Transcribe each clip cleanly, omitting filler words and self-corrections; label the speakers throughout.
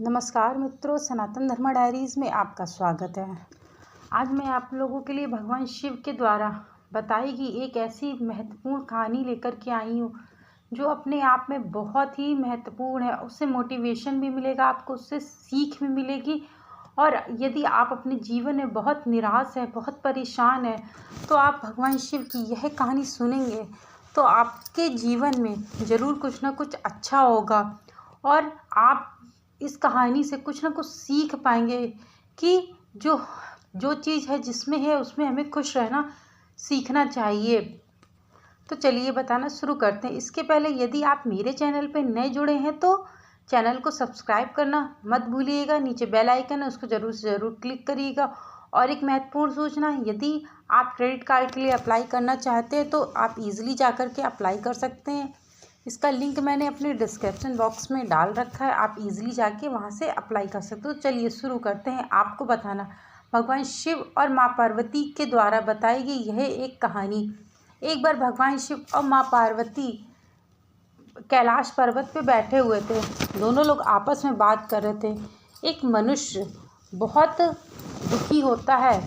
Speaker 1: नमस्कार मित्रों, सनातन धर्म डायरीज़ में आपका स्वागत है। आज मैं आप लोगों के लिए भगवान शिव के द्वारा बताई गई एक ऐसी महत्वपूर्ण कहानी लेकर के आई हूँ जो अपने आप में बहुत ही महत्वपूर्ण है। उससे मोटिवेशन भी मिलेगा, आपको उससे सीख भी मिलेगी। और यदि आप अपने जीवन में बहुत निराश है, बहुत परेशान है, तो आप भगवान शिव की यह कहानी सुनेंगे तो आपके जीवन में ज़रूर कुछ ना कुछ अच्छा होगा। और आप इस कहानी से कुछ ना कुछ सीख पाएंगे कि जो जो चीज़ है जिसमें है उसमें हमें खुश रहना सीखना चाहिए। तो चलिए बताना शुरू करते हैं। इसके पहले यदि आप मेरे चैनल पर नए जुड़े हैं तो चैनल को सब्सक्राइब करना मत भूलिएगा। नीचे बेल आइकन है, उसको ज़रूर से ज़रूर क्लिक करिएगा। और एक महत्वपूर्ण सूचना, यदि आप क्रेडिट कार्ड के लिए अप्लाई करना चाहते हैं तो आप इजीली जा कर के अप्लाई कर सकते हैं। इसका लिंक मैंने अपने डिस्क्रिप्शन बॉक्स में डाल रखा है, आप इजीली जाके वहाँ से अप्लाई कर सकते हो। चलिए शुरू करते हैं। आपको बताना भगवान शिव और माँ पार्वती के द्वारा बताई गई यह एक कहानी। एक बार भगवान शिव और माँ पार्वती कैलाश पर्वत पे बैठे हुए थे। दोनों लोग आपस में बात कर रहे थे। एक मनुष्य बहुत दुखी होता है,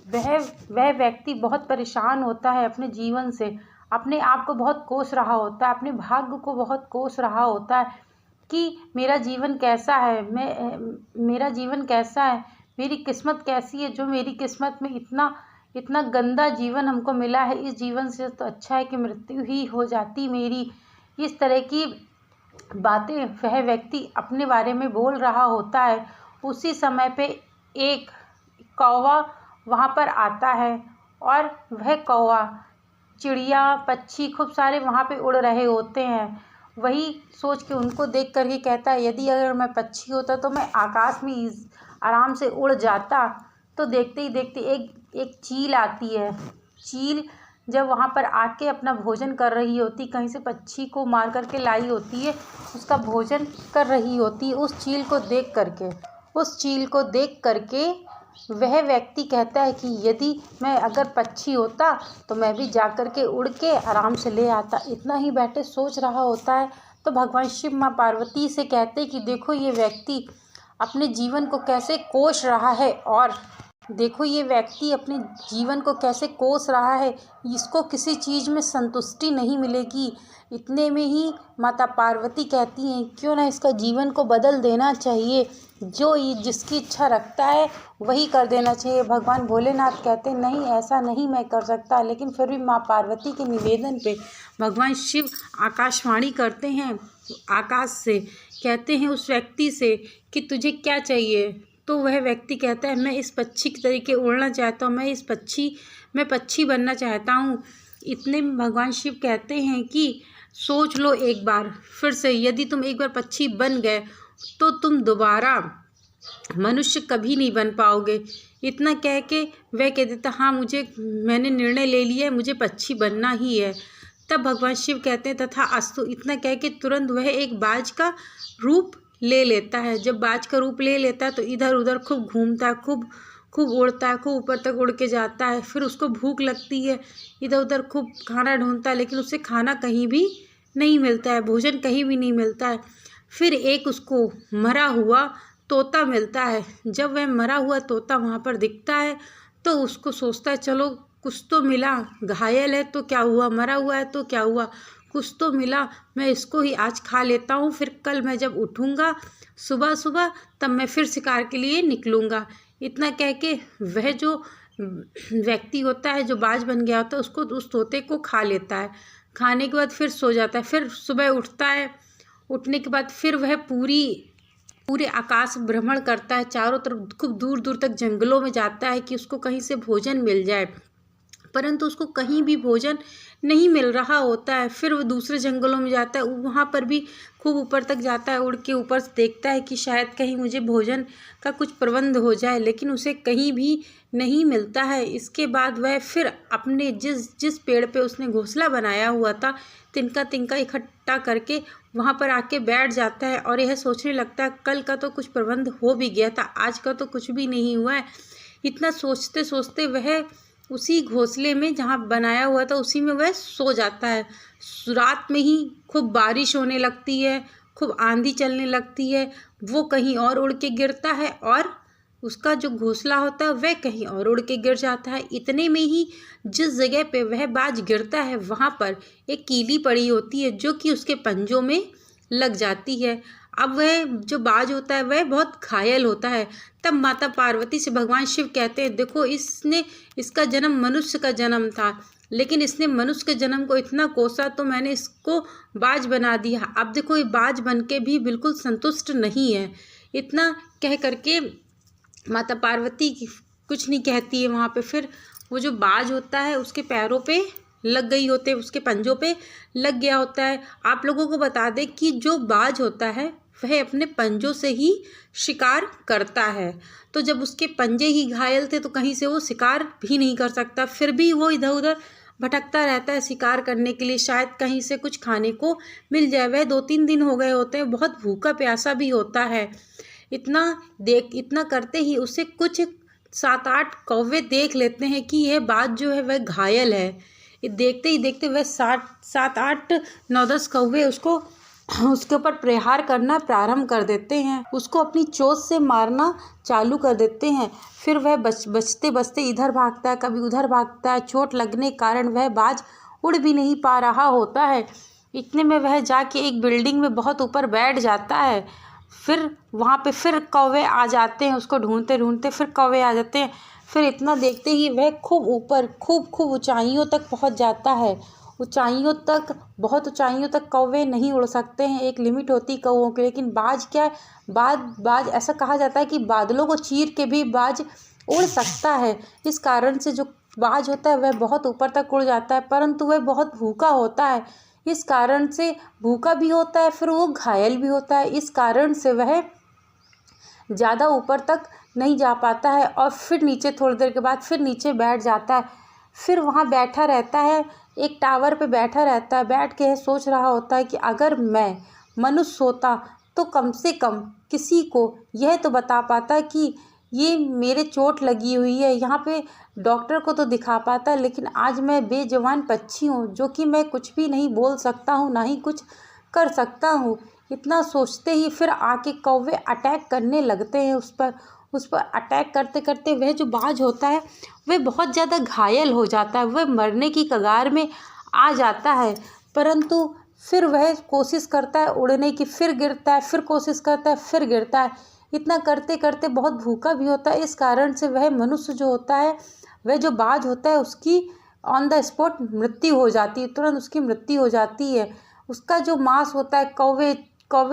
Speaker 1: वह व्यक्ति बहुत परेशान होता है अपने जीवन से, अपने आप को बहुत कोस रहा होता है, अपने भाग्य को बहुत कोस रहा होता है कि मेरा जीवन कैसा है, मेरा जीवन कैसा है, मेरी किस्मत कैसी है, जो मेरी किस्मत में इतना गंदा जीवन हमको मिला है। इस जीवन से तो अच्छा है कि मृत्यु ही हो जाती मेरी। इस तरह की बातें वह व्यक्ति अपने बारे में बोल रहा होता है। उसी समय पे एक कौवा वहाँ पर आता है और वह कौवा, चिड़िया, पक्षी खूब सारे वहाँ पे उड़ रहे होते हैं। वही सोच के उनको देख कर के कहता है, यदि अगर मैं पक्षी होता तो मैं आकाश में आराम से उड़ जाता। तो देखते ही देखते एक चील आती है। चील जब वहाँ पर आके अपना भोजन कर रही होती, कहीं से पक्षी को मार करके लाई होती है, उसका भोजन कर रही होती है। उस चील को देख करके वह व्यक्ति कहता है कि यदि मैं अगर पक्षी होता तो मैं भी जा कर के उड़ के आराम से ले आता। इतना ही बैठे सोच रहा होता है तो भगवान शिव माँ पार्वती से कहते कि देखो ये व्यक्ति अपने जीवन को कैसे कोस रहा है, और देखो ये व्यक्ति अपने जीवन को कैसे कोस रहा है, इसको किसी चीज़ में संतुष्टि नहीं मिलेगी। इतने में ही माता पार्वती कहती हैं क्यों ना इसका जीवन को बदल देना चाहिए, जो ये जिसकी इच्छा रखता है वही कर देना चाहिए। भगवान भोलेनाथ कहते नहीं, ऐसा नहीं मैं कर सकता। लेकिन फिर भी माँ पार्वती के निवेदन पे भगवान शिव आकाशवाणी करते हैं, आकाश से कहते हैं उस व्यक्ति से कि तुझे क्या चाहिए। तो वह व्यक्ति कहता है मैं इस पक्षी के तरीके उड़ना चाहता हूँ, मैं पक्षी बनना चाहता हूँ। इतने में भगवान शिव कहते हैं कि सोच लो एक बार फिर से, यदि तुम एक बार पक्षी बन गए तो तुम दोबारा मनुष्य कभी नहीं बन पाओगे। इतना कह के वह कह देता हाँ मैंने निर्णय ले लिया है, मुझे पक्षी बनना ही है। तब भगवान शिव कहते हैं तथा अस्तु। इतना कह के तुरंत वह एक बाज का रूप ले लेता है। जब बाज का रूप ले लेता है तो इधर उधर खूब घूमता है, खूब उड़ता है, खूब ऊपर तक उड़ के जाता है। फिर उसको भूख लगती है, इधर उधर खूब खाना ढूंढता है, लेकिन उसे खाना कहीं भी नहीं मिलता है, भोजन कहीं भी नहीं मिलता है। फिर एक उसको मरा हुआ तोता मिलता है। जब वह मरा हुआ तोता वहाँ पर दिखता है तो उसको सोचता है चलो कुछ तो मिला, घायल है तो क्या हुआ, मरा हुआ है तो क्या हुआ, कुछ तो मिला, मैं इसको ही आज खा लेता हूँ। फिर कल मैं जब उठूँगा सुबह सुबह तब मैं फिर शिकार के लिए निकलूँगा। इतना कह के वह जो व्यक्ति होता है जो बाज बन गया होता है उसको उस तोते को खा लेता है। खाने के बाद फिर सो जाता है। फिर सुबह उठता है, उठने के बाद फिर वह पूरे आकाश भ्रमण करता है, चारों तरफ खूब दूर दूर तक जंगलों में जाता है कि उसको कहीं से भोजन मिल जाए, परंतु उसको कहीं भी भोजन नहीं मिल रहा होता है। फिर वो दूसरे जंगलों में जाता है, वहाँ पर भी खूब ऊपर तक जाता है, उड़ के ऊपर से देखता है कि शायद कहीं मुझे भोजन का कुछ प्रबंध हो जाए, लेकिन उसे कहीं भी नहीं मिलता है। इसके बाद वह फिर अपने जिस पेड़ पे उसने घोंसला बनाया हुआ था, तिनका तिनका इकट्ठा करके वहाँ पर आके बैठ जाता है और यह सोचने लगता है कल का तो कुछ प्रबंध हो भी गया था, आज का तो कुछ भी नहीं हुआ है। इतना सोचते सोचते वह उसी घोंसले में जहाँ बनाया हुआ था उसी में वह सो जाता है। रात में ही खूब बारिश होने लगती है, खूब आंधी चलने लगती है, वो कहीं और उड़ के गिरता है और उसका जो घोंसला होता है वह कहीं और उड़ के गिर जाता है। इतने में ही जिस जगह पे वह बाज गिरता है वहाँ पर एक कीली पड़ी होती है जो कि उसके पंजों में लग जाती है। अब वह जो बाज होता है वह बहुत घायल होता है। तब माता पार्वती से भगवान शिव कहते हैं, देखो इसका जन्म मनुष्य का जन्म था, लेकिन इसने मनुष्य के जन्म को इतना कोसा तो मैंने इसको बाज बना दिया। अब देखो ये बाज बन के भी बिल्कुल संतुष्ट नहीं है। इतना कह करके माता पार्वती कुछ नहीं कहती है। वहाँ पे फिर वो जो बाज होता है उसके पैरों पे लग गई होते हैं, उसके पंजों पे लग गया होता है। आप लोगों को बता दें कि जो बाज होता है वह अपने पंजों से ही शिकार करता है। तो जब उसके पंजे ही घायल थे तो कहीं से वो शिकार भी नहीं कर सकता। फिर भी वो इधर उधर भटकता रहता है शिकार करने के लिए, शायद कहीं से कुछ खाने को मिल जाए। वह 2-3 दिन हो गए होते हैं, बहुत भूखा प्यासा भी होता है। इतना करते ही उसे कुछ 7-8 कौवे देख लेते हैं कि यह बाज जो है वह घायल है। ये देखते ही देखते वह 7-8-9-10 कौवे उसके ऊपर प्रहार करना प्रारंभ कर देते हैं, उसको अपनी चोंच से मारना चालू कर देते हैं। फिर वह बचते बचते इधर भागता है, कभी उधर भागता है। चोट लगने के कारण वह बाज उड़ भी नहीं पा रहा होता है। इतने में वह जाके एक बिल्डिंग में बहुत ऊपर बैठ जाता है। फिर वहाँ पे फिर कौवे आ जाते हैं, उसको ढूंढते ढूंढते फिर कौवे आ जाते हैं। फिर इतना देखते ही वह खूब ऊपर खूब ऊंचाइयों तक पहुँच जाता है। बहुत ऊंचाइयों तक कौवे नहीं उड़ सकते हैं, एक लिमिट होती कौवों की। लेकिन बाज क्या है, बाज ऐसा कहा जाता है कि बादलों को चीर के भी बाज उड़ सकता है। इस कारण से जो बाज होता है वह बहुत ऊपर तक उड़ जाता है, परंतु वह बहुत भूखा होता है। इस कारण से भूखा भी होता है, फिर वो घायल भी होता है। इस कारण से वह ज़्यादा ऊपर तक नहीं जा पाता है और फिर नीचे थोड़ी देर के बाद फिर नीचे बैठ जाता है। फिर वहाँ बैठा रहता है, एक टावर पे बैठा रहता है। बैठ के सोच रहा होता है कि अगर मैं मनुष्य होता तो कम से कम किसी को यह तो बता पाता कि ये मेरे चोट लगी हुई है, यहाँ पे डॉक्टर को तो दिखा पाता। लेकिन आज मैं बेजुबान पक्षी हूँ जो कि मैं कुछ भी नहीं बोल सकता हूँ, ना ही कुछ कर सकता हूँ। इतना सोचते ही फिर आके कौवे अटैक करने लगते हैं उस पर अटैक करते करते वह जो बाज होता है वह बहुत ज़्यादा घायल हो जाता है, वह मरने की कगार में आ जाता है। परंतु फिर वह कोशिश करता है उड़ने की, फिर गिरता है, फिर कोशिश करता है, फिर गिरता है। इतना करते करते बहुत भूखा भी होता है। इस कारण से वह मनुष्य जो होता है, वह जो बाज होता है उसकी ऑन द स्पॉट मृत्यु हो जाती है, तुरंत उसकी मृत्यु हो जाती है। उसका जो मांस होता है कौवे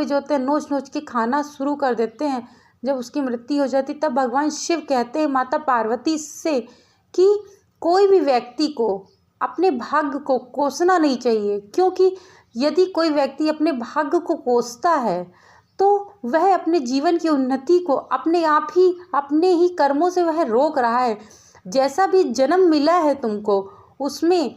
Speaker 1: जो होते हैं नोच नोच के खाना शुरू कर देते हैं। जब उसकी मृत्यु हो जाती तब भगवान शिव कहते हैं माता पार्वती से कि कोई भी व्यक्ति को अपने भाग्य को कोसना नहीं चाहिए, क्योंकि यदि कोई व्यक्ति अपने भाग्य को कोसता है तो वह अपने जीवन की उन्नति को अपने ही कर्मों से वह रोक रहा है। जैसा भी जन्म मिला है तुमको उसमें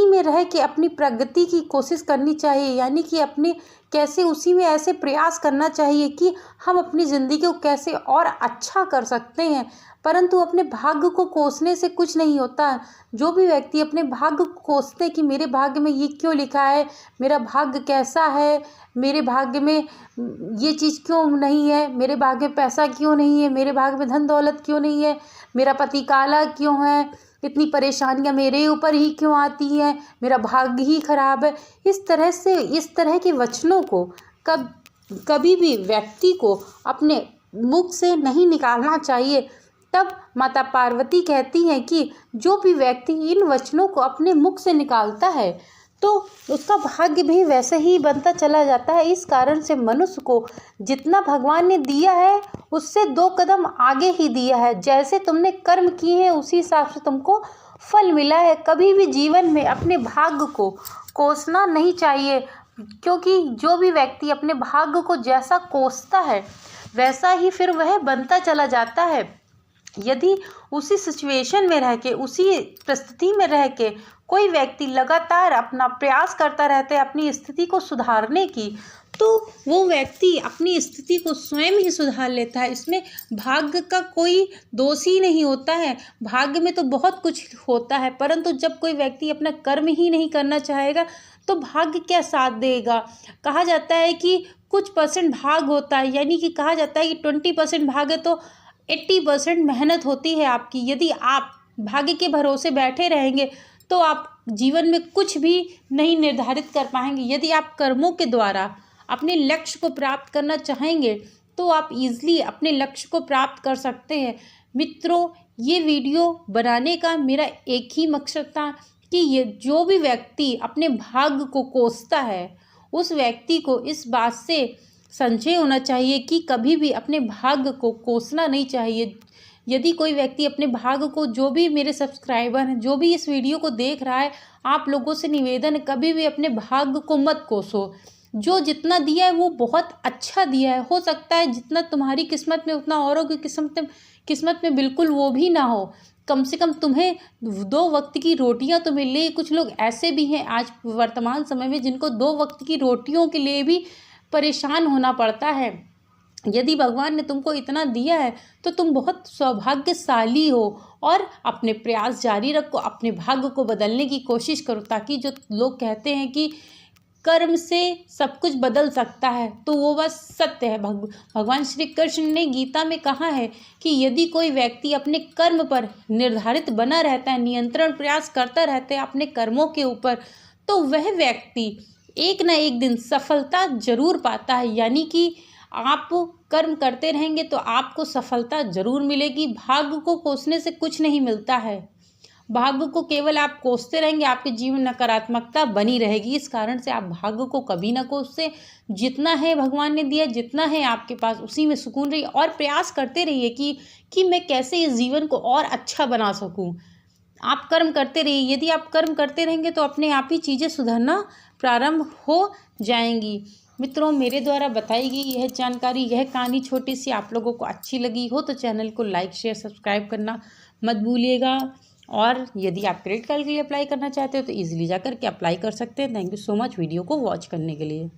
Speaker 1: में रह के अपनी प्रगति की कोशिश करनी चाहिए, यानी कि अपने कैसे उसी में ऐसे प्रयास करना चाहिए कि हम अपनी ज़िंदगी को कैसे और अच्छा कर सकते हैं। परंतु अपने भाग्य को कोसने से कुछ नहीं होता। जो भी व्यक्ति अपने भाग्य को कोसते कि मेरे भाग्य में ये क्यों लिखा है, मेरा भाग्य कैसा है, मेरे भाग्य में ये चीज़ क्यों नहीं है, मेरे भाग्य में पैसा क्यों नहीं है, मेरे भाग्य में धन दौलत क्यों नहीं है, मेरा पति काला क्यों है, इतनी परेशानियां मेरे ऊपर ही क्यों आती हैं, मेरा भाग्य ही खराब है। इस तरह के वचनों को कभी भी व्यक्ति को अपने मुख से नहीं निकालना चाहिए। तब माता पार्वती कहती हैं कि जो भी व्यक्ति इन वचनों को अपने मुख से निकालता है तो उसका भाग्य भी वैसे ही बनता चला जाता है। इस कारण से मनुष्य को जितना भगवान ने दिया है उससे 2 कदम आगे ही दिया है। जैसे तुमने कर्म किए हैं उसी हिसाब से तुमको फल मिला है। कभी भी जीवन में अपने भाग्य को कोसना नहीं चाहिए, क्योंकि जो भी व्यक्ति अपने भाग्य को जैसा कोसता है वैसा ही फिर वह बनता चला जाता है। यदि उसी सिचुएशन में रह के, उसी परिस्थिति में रह के कोई व्यक्ति लगातार अपना प्रयास करता रहता है अपनी स्थिति को सुधारने की, तो वो व्यक्ति अपनी स्थिति को स्वयं ही सुधार लेता है। इसमें भाग्य का कोई दोष ही नहीं होता है। भाग्य में तो बहुत कुछ होता है, परंतु जब कोई व्यक्ति अपना कर्म ही नहीं करना चाहेगा तो भाग्य क्या साथ देगा। कहा जाता है कि कुछ परसेंट भाग होता है, यानी कि कहा जाता है कि 20% भाग है तो 80% मेहनत होती है आपकी। यदि आप भाग्य के भरोसे बैठे रहेंगे तो आप जीवन में कुछ भी नहीं निर्धारित कर पाएंगे। यदि आप कर्मों के द्वारा अपने लक्ष्य को प्राप्त करना चाहेंगे तो आप इजीली अपने लक्ष्य को प्राप्त कर सकते हैं। मित्रों, ये वीडियो बनाने का मेरा एक ही मकसद था कि ये जो भी व्यक्ति अपने भाग्य को कोसता है उस व्यक्ति को इस बात से संचय होना चाहिए कि कभी भी अपने भाग्य को कोसना नहीं चाहिए। यदि कोई व्यक्ति अपने भाग्य को, जो भी मेरे सब्सक्राइबर हैं, जो भी इस वीडियो को देख रहा है, आप लोगों से निवेदन है कभी भी अपने भाग्य को मत कोसो। जो जितना दिया है वो बहुत अच्छा दिया है। हो सकता है जितना तुम्हारी किस्मत में उतना औरों की किस्मत में बिल्कुल वो भी ना हो। कम से कम तुम्हें 2 वक्त की रोटियां तो मिल रही। कुछ लोग ऐसे भी हैं आज वर्तमान समय में जिनको 2 वक्त की रोटियों के लिए भी परेशान होना पड़ता है। यदि भगवान ने तुमको इतना दिया है तो तुम बहुत सौभाग्यशाली हो और अपने प्रयास जारी रखो, अपने भाग्य को बदलने की कोशिश करो, ताकि जो लोग कहते हैं कि कर्म से सब कुछ बदल सकता है तो वो बस सत्य है। भगवान श्री कृष्ण ने गीता में कहा है कि यदि कोई व्यक्ति अपने कर्म पर निर्धारित बना रहता है, नियंत्रण प्रयास करता रहता है अपने कर्मों के ऊपर, तो वह व्यक्ति एक ना एक दिन सफलता जरूर पाता है। यानी कि आप कर्म करते रहेंगे तो आपको सफलता जरूर मिलेगी। भाग्य को कोसने से कुछ नहीं मिलता है। भाग्य को केवल आप कोसते रहेंगे, आपके जीवन में नकारात्मकता बनी रहेगी। इस कारण से आप भाग्य को कभी ना कोसते। जितना है भगवान ने दिया, जितना है आपके पास, उसी में सुकून रहिए और प्रयास करते रहिए कि मैं कैसे इस जीवन को और अच्छा बना सकूं। आप कर्म करते रहिए। यदि आप कर्म करते रहेंगे तो अपने आप ही चीज़ें सुधरना प्रारंभ हो जाएंगी। मित्रों, मेरे द्वारा बताई गई यह जानकारी, यह कहानी छोटी सी आप लोगों को अच्छी लगी हो तो चैनल को लाइक, शेयर, सब्सक्राइब करना मत भूलिएगा। और यदि आप क्रेडिट कार्ड के लिए अप्लाई करना चाहते हो तो ईजिली जाकर के अप्लाई कर सकते हैं। Thank you so much video को वॉच करने के लिए।